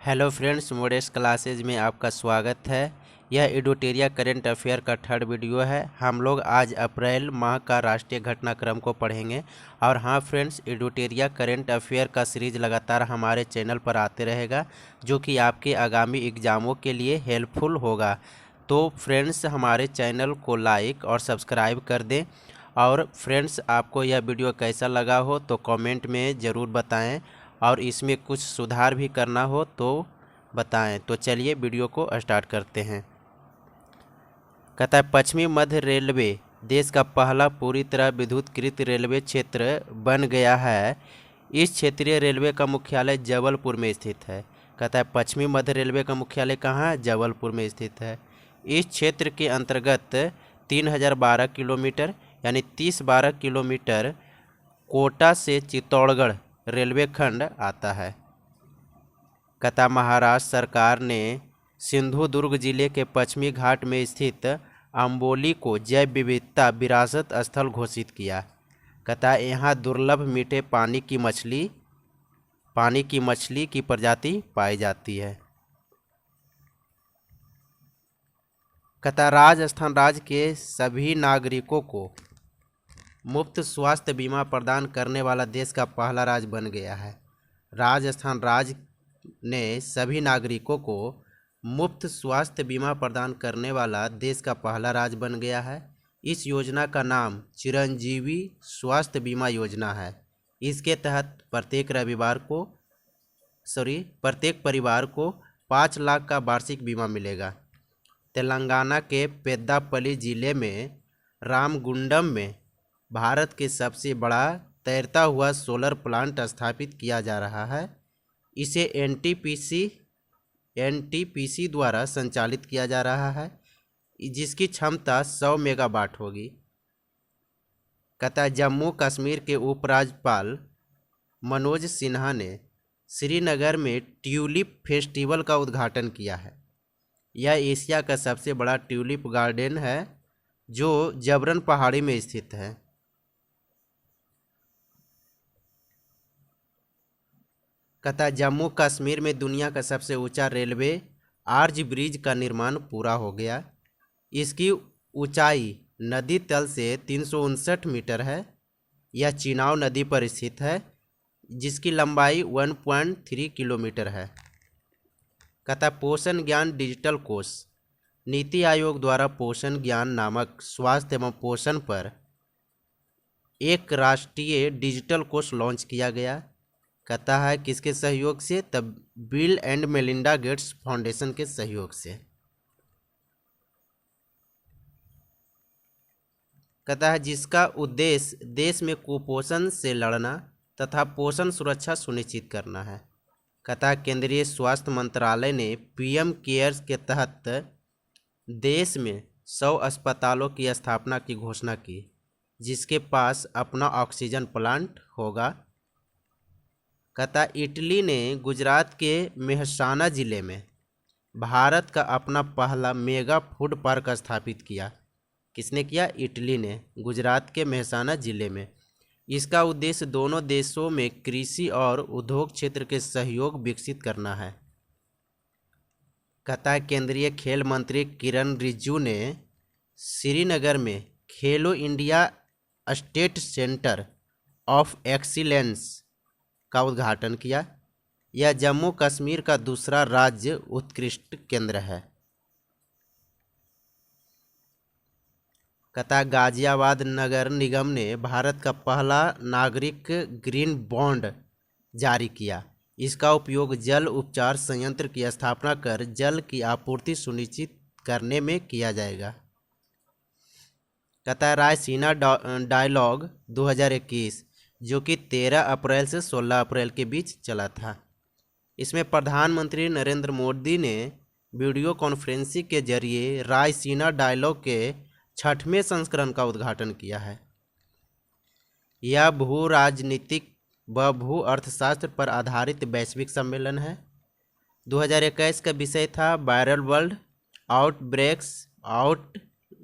Hello friends, मोडेस classes में आपका स्वागत है। यह एडुटेरिया करेंट अफेयर का थर्ड वीडियो है। हम लोग आज अप्रैल माह का राष्ट्रीय घटनाक्रम को पढ़ेंगे। और हाँ फ्रेंड्स, एडुटेरिया करेंट अफेयर का सीरीज लगातार हमारे चैनल पर आते रहेगा, जो कि आपके आगामी एग्ज़ामों के लिए हेल्पफुल होगा। तो फ्रेंड्स, हमारे चैनल को लाइक और सब्सक्राइब कर दें। और फ्रेंड्स, आपको यह वीडियो कैसा लगा हो तो कमेंट में ज़रूर बताएं, और इसमें कुछ सुधार भी करना हो तो बताएं। तो चलिए वीडियो को स्टार्ट करते हैं। कहता है, पश्चिमी मध्य रेलवे देश का पहला पूरी तरह विद्युतीकृत रेलवे क्षेत्र बन गया है। इस क्षेत्रीय रेलवे का मुख्यालय जबलपुर में स्थित है। कहता है, पश्चिमी मध्य रेलवे का मुख्यालय कहाँ है? जबलपुर में स्थित है। इस क्षेत्र के अंतर्गत 3012 किलोमीटर यानी 3012 किलोमीटर कोटा से चित्तौड़गढ़ रेलवे खंड आता है। कहता, महाराष्ट्र सरकार ने सिंधुदुर्ग जिले के पश्चिमी घाट में स्थित अम्बोली को जैव विविधता विरासत स्थल घोषित किया। कहता, यहाँ दुर्लभ मीठे पानी की मछली की प्रजाति पाई जाती है। कहता, राजस्थान राज्य के सभी नागरिकों को मुफ्त स्वास्थ्य बीमा प्रदान करने वाला देश का पहला राज्य बन गया है। राजस्थान राज्य ने सभी नागरिकों को मुफ्त स्वास्थ्य बीमा प्रदान करने वाला देश का पहला राज्य बन गया है। इस योजना का नाम चिरंजीवी स्वास्थ्य बीमा योजना है। इसके तहत प्रत्येक परिवार को 5 लाख का वार्षिक बीमा मिलेगा। तेलंगाना के पेद्दापल्ली जिले में रामगुंडम में भारत के सबसे बड़ा तैरता हुआ सोलर प्लांट स्थापित किया जा रहा है। इसे एनटीपीसी द्वारा संचालित किया जा रहा है, जिसकी क्षमता 100 मेगावाट होगी। कहता, जम्मू कश्मीर के उपराज्यपाल मनोज सिन्हा ने श्रीनगर में ट्यूलिप फेस्टिवल का उद्घाटन किया है। यह एशिया का सबसे बड़ा ट्यूलिप गार्डन है, जो जबरन पहाड़ी में स्थित है। कहता, जम्मू कश्मीर में दुनिया का सबसे ऊंचा रेलवे आर्च ब्रिज का निर्माण पूरा हो गया। इसकी ऊंचाई नदी तल से 359 मीटर है। यह चिनाव नदी पर स्थित है, जिसकी लंबाई 1.3 किलोमीटर है। कहता, पोषण ज्ञान डिजिटल कोष। नीति आयोग द्वारा पोषण ज्ञान नामक स्वास्थ्य एवं पोषण पर एक राष्ट्रीय डिजिटल कोष लॉन्च किया गया। कहता है, किसके सहयोग से? तब bill and Melinda Gates foundation के सहयोग से। कहता है, जिसका उद्देश्य देश में कुपोषण से लड़ना तथा पोषण सुरक्षा सुनिश्चित करना है। कहता है, केंद्रीय स्वास्थ्य मंत्रालय ने पीएम केयर्स के तहत देश में 100 अस्पतालों की स्थापना की घोषणा की, जिसके पास अपना ऑक्सीजन प्लांट होगा। कहता, इटली ने गुजरात के मेहसाना जिले में भारत का अपना पहला मेगा फूड पार्क स्थापित किया। किसने किया? इटली ने, गुजरात के मेहसाना जिले में। इसका उद्देश्य दोनों देशों में कृषि और उद्योग क्षेत्र के सहयोग विकसित करना है। कहता है, केंद्रीय खेल मंत्री किरण रिजिजू ने श्रीनगर में खेलो India state centre of excellence का उद्घाटन किया। यह जम्मू कश्मीर का दूसरा राज्य उत्कृष्ट केंद्र है। कहता, गाजियाबाद नगर निगम ने भारत का पहला नागरिक ग्रीन बॉन्ड जारी किया। इसका उपयोग जल उपचार संयंत्र की स्थापना कर जल की आपूर्ति सुनिश्चित करने में किया जाएगा। कहता है, रायसीना डायलॉग 2021, जो कि 13 अप्रैल से 16 अप्रैल के बीच चला था। इसमें प्रधानमंत्री नरेंद्र मोदी ने वीडियो कॉन्फ्रेंसिंग के जरिए रायसीना डायलॉग के 6वें संस्करण का उद्घाटन किया है। यह भू राजनीतिक व भू अर्थशास्त्र पर आधारित वैश्विक सम्मेलन है। 2021 का विषय था viral world outbreaks, outliers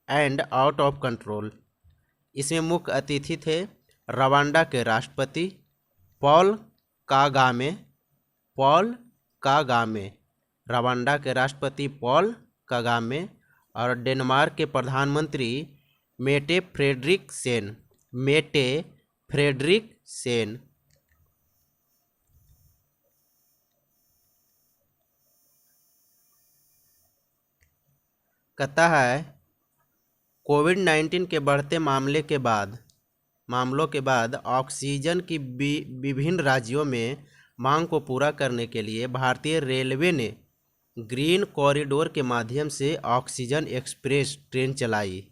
and out of control. इसमें मुख्य अतिथि थे रवांडा के राष्ट्रपति Paul Kagame, Paul Kagame, Rwanda के राष्ट्रपति पॉल कागामे और डेनमार्क के प्रधानमंत्री मेटे फ्रेडरिकसेन। कहता है कोविड-19 के बढ़ते मामलों के बाद ऑक्सीजन की विभिन्न राज्यों में मांग को पूरा करने के लिए भारतीय रेलवे ने ग्रीन कॉरिडोर के माध्यम से ऑक्सीजन एक्सप्रेस ट्रेन चलाई।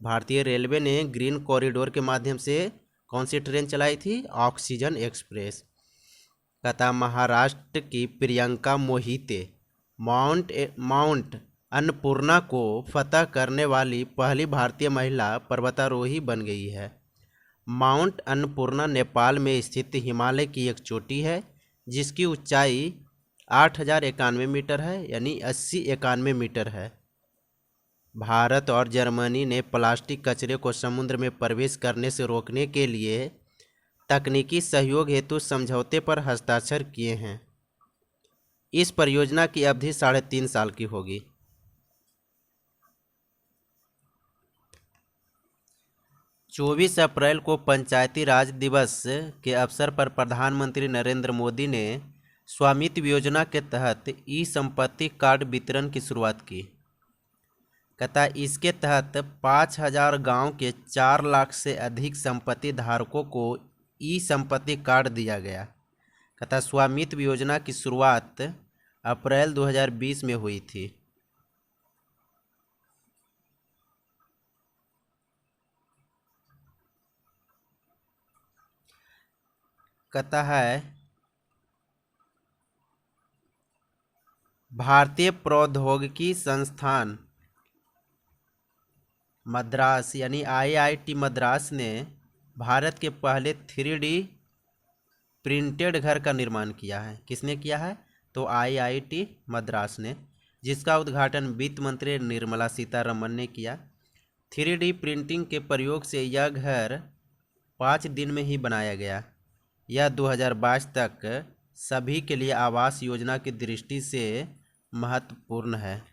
भारतीय रेलवे ने ग्रीन कॉरिडोर के माध्यम से कौन सी ट्रेन चलाई थी? Oxygen express. कहता महाराष्ट्र की प्रियंका मोहिते माउंट अन्नपूर्णा को फतह करने वाली पहली भारतीय महिला पर्वतारोही बन गई है। माउंट अन्नपूर्णा नेपाल में स्थित हिमालय की एक चोटी है जिसकी ऊंचाई 8,091 मीटर है, यानी 80-91 मीटर है। भारत और जर्मनी ने प्लास्टिक कचरे को समुद्र में प्रवेश करने से रोकने के लिए तकनीकी सहयोग हेतु समझौते पर हस्ताक्षर किए हैं। इस परियोजना की अवधि 3.5 साल की होगी। चौबीस अप्रैल को पंचायती राज दिवस के अवसर पर प्रधानमंत्री नरेंद्र मोदी ने स्वामित्व योजना के तहत ई संपत्ति कार्ड वितरण की शुरुआत की। कहता इसके तहत 5,000 गांव के 4 लाख से अधिक संपत्ति धारकों को ई संपत्ति कार्ड दिया गया। कहता स्वामित्व योजना की शुरुआत अप्रैल 2020 में हुई थी। कहता है भारतीय प्रौद्योगिकी संस्थान मद्रास यानी IIT मद्रास ने भारत के पहले 3D प्रिंटेड घर का निर्माण किया है। किसने किया है? तो IIT मद्रास ने, जिसका उद्घाटन वित्त मंत्री निर्मला सीतारमण ने किया। 3D प्रिंटिंग के प्रयोग से यह घर 5 दिन में ही बनाया गया। यह 2022 तक सभी के लिए आवास योजना की दृष्टि से महत्वपूर्ण है।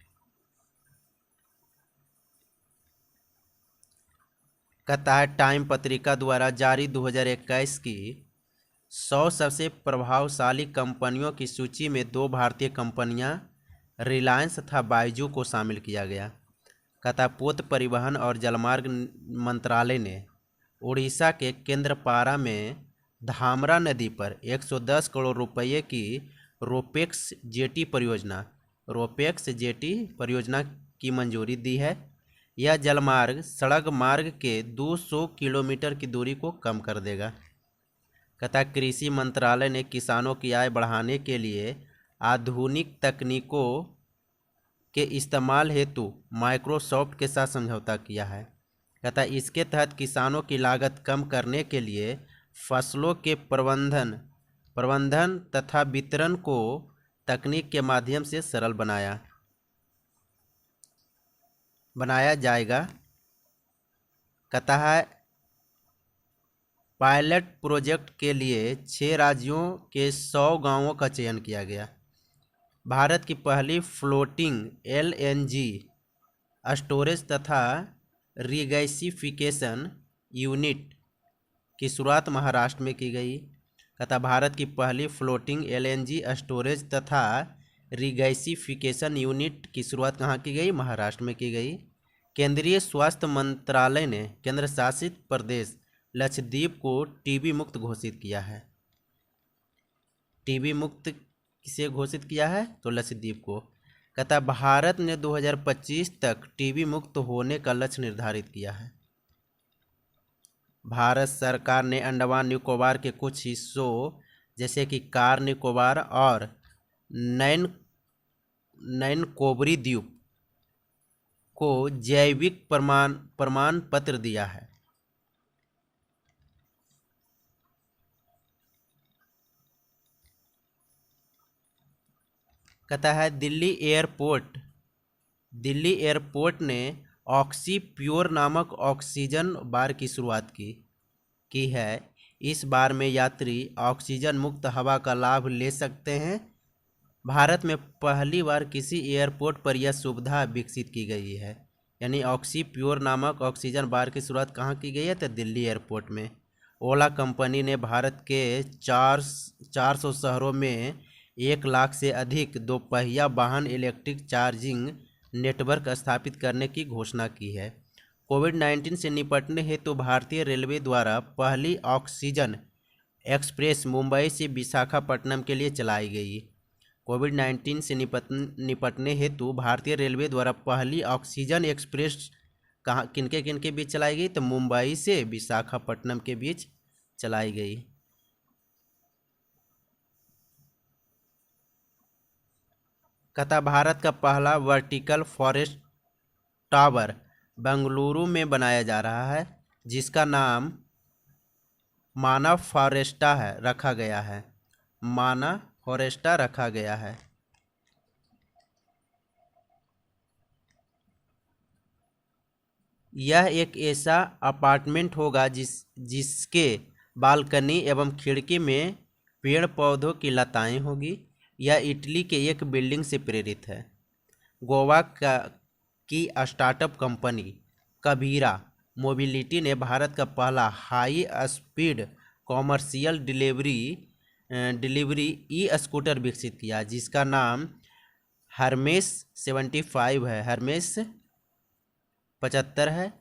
कहता है टाइम पत्रिका द्वारा जारी 2021 की 100 सबसे प्रभावशाली कंपनियों की सूची में 2 भारतीय कंपनियां रिलायंस तथा बायजू को शामिल किया गया। कहता पोत परिवहन और जलमार्ग मंत्रालय ने उड़ीसा के केंद्रपारा में धामरा नदी पर 110 करोड़ रुपये की रोपेक्स जेटी परियोजना की मंजूरी दी है। यह जलमार्ग सड़क मार्ग के 200 किलोमीटर की दूरी को कम कर देगा। कहता कृषि मंत्रालय ने किसानों की आय बढ़ाने के लिए आधुनिक तकनीकों के इस्तेमाल हेतु माइक्रोसॉफ्ट के साथ समझौता किया है। कहता इसके तहत किसानों की लागत कम करने के लिए फसलों के प्रबंधन तथा वितरण को तकनीक के माध्यम से सरल बनाया जाएगा। कहता है पायलट प्रोजेक्ट के लिए 6 राज्यों के 100 गांवों का चयन किया गया। भारत की पहली फ्लोटिंग LNG स्टोरेज तथा रिगैसिफिकेशन यूनिट की शुरुआत महाराष्ट्र में की गई। कहता भारत की पहली फ्लोटिंग LNG स्टोरेज तथा रिगैसिफिकेशन यूनिट की शुरुआत कहाँ की गई? महाराष्ट्र में की गई। केंद्रीय स्वास्थ्य मंत्रालय ने केंद्र शासित प्रदेश लक्षद्वीप को टीबी मुक्त घोषित किया है। टीबी मुक्त किसे घोषित किया है? तो लक्षद्वीप को। कहता भारत ने 2025 तक टीबी मुक्त होने का लक्ष्य निर्धारित किया है। भारत सरकार ने अंडमान निकोबार के कुछ हिस्सों जैसे कि कार निकोबार और नैन कोबरी द्वीप को जैविक प्रमाण पत्र दिया है। कहता है दिल्ली एयरपोर्ट ने ऑक्सी प्योर नामक ऑक्सीजन बार की शुरुआत की है। इस बार में यात्री ऑक्सीजन मुक्त हवा का लाभ ले सकते हैं। भारत में पहली बार किसी एयरपोर्ट पर यह सुविधा विकसित की गई है। यानी ऑक्सी प्योर नामक ऑक्सीजन बार की शुरुआत कहाँ की गई है? तो दिल्ली एयरपोर्ट में। ओला कंपनी ने भारत के 400 शहरों में 1 लाख से अधिक दोपहिया वाहन इलेक्ट्रिक चार्जिंग नेटवर्क स्थापित करने की घोषणा की है। कोविड-19 से निपटने हेतु भारतीय रेलवे द्वारा पहली ऑक्सीजन एक्सप्रेस मुंबई से विशाखापट्टनम के लिए चलाई गई। कोविड-19 से निपटने हेतु भारतीय रेलवे द्वारा पहली ऑक्सीजन एक्सप्रेस कहाँ किनके बीच चलाई गई? तो मुंबई से विशाखापट्टनम के बीच चलाई गई। कहता भारत का पहला वर्टिकल फॉरेस्ट टावर बेंगलुरु में बनाया जा रहा है, जिसका नाम माना फॉरेस्टा रखा गया है। यह एक ऐसा अपार्टमेंट होगा जिसके बालकनी एवं खिड़की में पेड़ पौधों की लताएं होगी। यह इटली के एक बिल्डिंग से प्रेरित है। गोवा की स्टार्टअप कंपनी कबीरा मोबिलिटी ने भारत का पहला high speed commercial delivery e scooter विकसित किया, जिसका नाम हर्मेस 75 है, हर्मेस 75 है।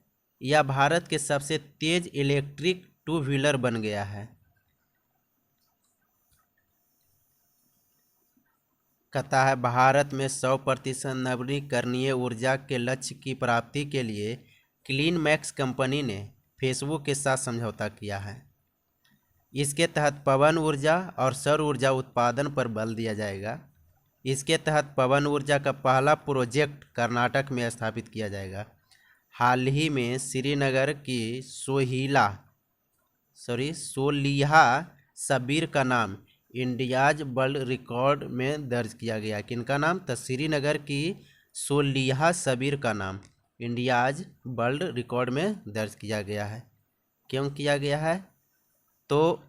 यह भारत के सबसे तेज इलेक्ट्रिक 2 व्हीलर बन गया है। कहता है भारत में 100% नवीकरणीय ऊर्जा के लक्ष्य की प्राप्ति के लिए क्लीन मैक्स कंपनी ने फेसबुक के साथ समझौता किया है। इसके तहत पवन ऊर्जा और सौर ऊर्जा उत्पादन पर बल दिया जाएगा। इसके तहत पवन ऊर्जा का पहला प्रोजेक्ट कर्नाटक में स्थापित किया जाएगा। हाल ही में श्रीनगर की सोलिहा सबीर का नाम इंडियाज वर्ल्ड रिकॉर्ड में दर्ज किया गया। किनका नाम? तो श्रीनगर की सोलिहा सबीर का नाम इंडियाज वर्ल्ड रिकॉर्ड में दर्ज किया गया है। क्यों किया गया है? तो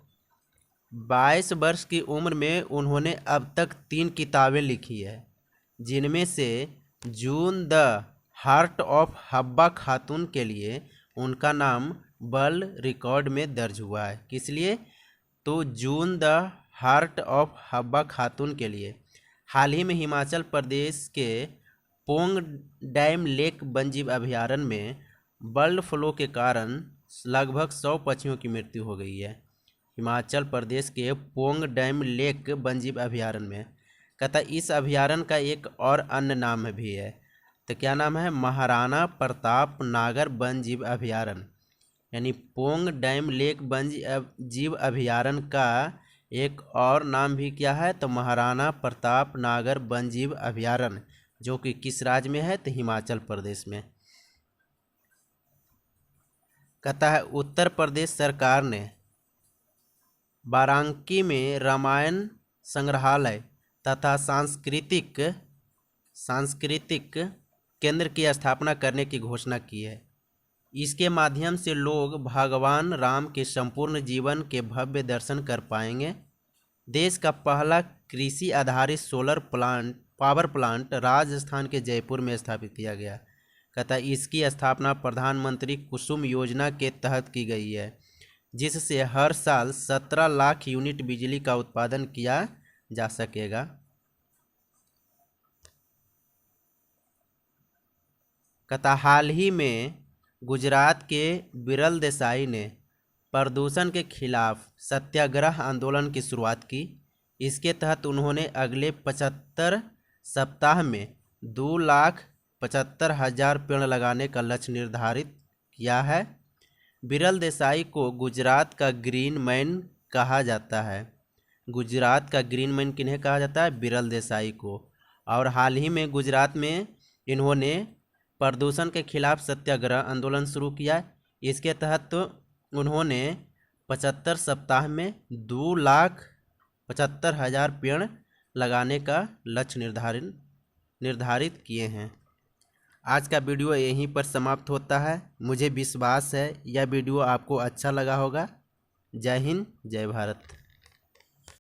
22 वर्ष की उम्र में उन्होंने अब तक 3 किताबें लिखी है, जिनमें से जून द हार्ट ऑफ हब्बा खातून के लिए उनका नाम वर्ल्ड रिकॉर्ड में दर्ज हुआ है। किस लिए? तो जून द हार्ट ऑफ हब्बा खातून के लिए। हाल ही में हिमाचल प्रदेश के पोंग डैम लेक वन्यजीव अभयारण्य में बर्ड फ्लू के कारण लगभग 100 पक्षियों की मृत्यु हो गई है। हिमाचल प्रदेश के पोंग डैम लेक वन्यजीव अभयारण्य में। कहता इस अभयारण्य का एक और अन्य नाम भी है। तो क्या नाम है? महाराणा प्रताप नागर वन्यजीव अभयारण्य। यानी पोंग डैम लेक वन्यजीव अभयारण्य का एक और नाम भी क्या है? तो महाराणा प्रताप नागर वन्यजीव अभयारण्य, जो कि किस राज्य में है? तो हिमाचल प्रदेश में। कहता है उत्तर प्रदेश सरकार ने वाराणसी में रामायण संग्रहालय तथा सांस्कृतिक केंद्र की स्थापना करने की घोषणा की है। इसके माध्यम से लोग भगवान राम के संपूर्ण जीवन के भव्य दर्शन कर पाएंगे। देश का पहला कृषि आधारित सोलर पावर प्लांट राजस्थान के जयपुर में स्थापित किया गया। कहता इसकी स्थापना प्रधानमंत्री कुसुम योजना के तहत की गई है, जिससे हर साल 17 लाख यूनिट बिजली का उत्पादन किया जा सकेगा। कहता हाल ही में गुजरात के बिरल देसाई ने प्रदूषण के खिलाफ सत्याग्रह आंदोलन की शुरुआत की। इसके तहत उन्होंने अगले 75 सप्ताह में 2,75,000 पेड़ लगाने का लक्ष्य निर्धारित किया है। बिरल देसाई को गुजरात का ग्रीन मैन कहा जाता है। गुजरात का ग्रीन मैन किन्हें कहा जाता है? बिरल देसाई को। और हाल ही में गुजरात में इन्होंने प्रदूषण के खिलाफ सत्याग्रह आंदोलन शुरू किया। इसके तहत उन्होंने 75 सप्ताह में 2,75,000 पेड़ लगाने का लक्ष्य निर्धारित किए हैं। आज का वीडियो यहीं पर समाप्त होता है। मुझे विश्वास है यह वीडियो आपको अच्छा लगा होगा। जय हिंद, जय भारत।